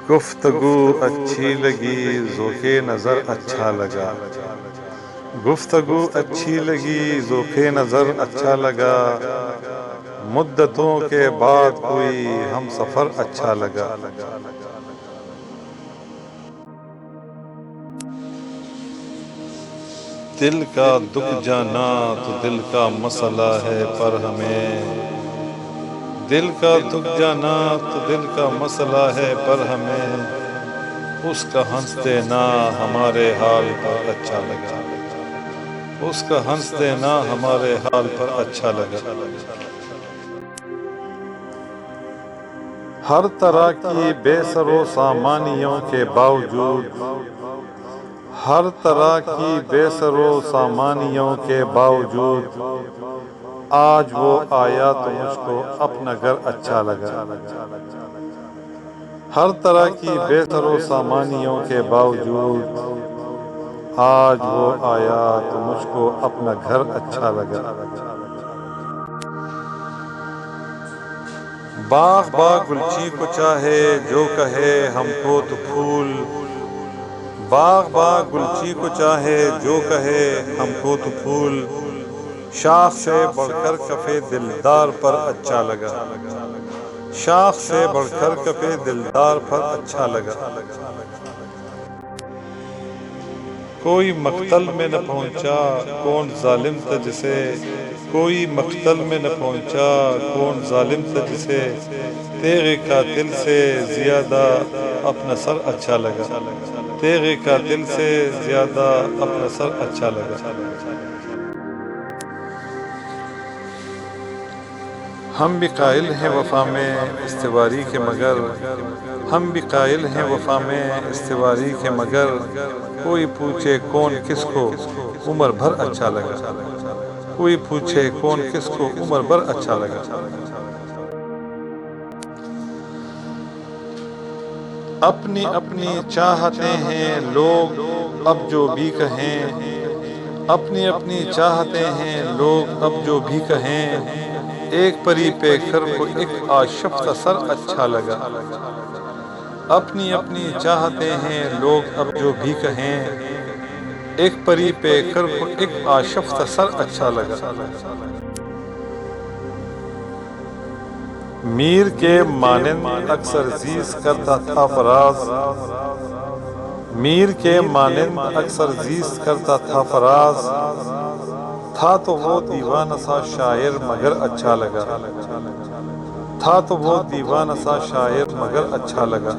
گفتگو اچھی لگی ذوق نظر اچھا لگا، گفتگو اچھی لگی ذوق نظر اچھا لگا، مدتوں کے بعد کوئی ہم سفر اچھا لگا۔ دل کا دکھ جانا تو دل کا مسئلہ ہے پر ہمیں، دل کا دکھ جانا تو دل کا مسئلہ ہے پر ہمیں، اس کا ہنس دینا ہمارے حال پر اچھا لگا، اس کا ہنس دینا ہمارے حال پر اچھا لگا۔ ہر طرح کی بے سر و سامانیوں کے باوجود، ہر طرح کی بے سر و سامانیوں کے باوجود، آج وہ آیا تو مجھ کو اپنا گھر اچھا لگا۔ ہر طرح کی بے سر و سامانیوں کے باوجود، آج وہ آیا تو مجھ کو اپنا گھر اچھا لگا۔ باغ باغ گلچی کو چاہے جو کہے ہم کو تو پھول، باغ باغ گلچی کو چاہے جو کہے ہم کو تو پھول، شاخ سے بڑھ کر کف دلدار پر اچھا لگا، شاخ سے بڑھ کر کف دلدار پر اچھا لگا۔ کوئی مقتل میں نہ پہنچا کون ظالم تھا جسے، کوئی مقتل میں نہ پہنچا کون ظالم تھا جسے، تیغ قاتل سے زیادہ اپنا سر اچھا لگا، تیغ قاتل سے زیادہ اپنا سر اچھا لگا۔ ہم بھی قائل ہیں وفا میں استواری کے مگر، ہم بھی قائل ہیں وفا میں استواری کے مگر، کوئی پوچھے کون کس کو عمر بھر اچھا لگا، کوئی پوچھے کون کس کو عمر بھر اچھا لگا۔ اپنی اپنی چاہتے ہیں لوگ اب جو بھی کہیں، اپنی اپنی چاہتے ہیں لوگ اب جو بھی کہیں، ایک پری پیکر کو ایک آشفتہ سر اچھا لگا، اپنی اپنی چاہتے ہیں لوگ اب جو بھی کہیں، ایک پری پیکر کو ایک آشفتہ سر اچھا لگا۔ میر کے مانند اکثر زیز کرتا تھا فراز، میر کے مانند اکثر زیز کرتا تھا فراز، تھا تو وہ دیوانہ سا شاعر مگر اچھا لگا، تھا تو وہ دیوانہ سا شاعر مگر اچھا لگا۔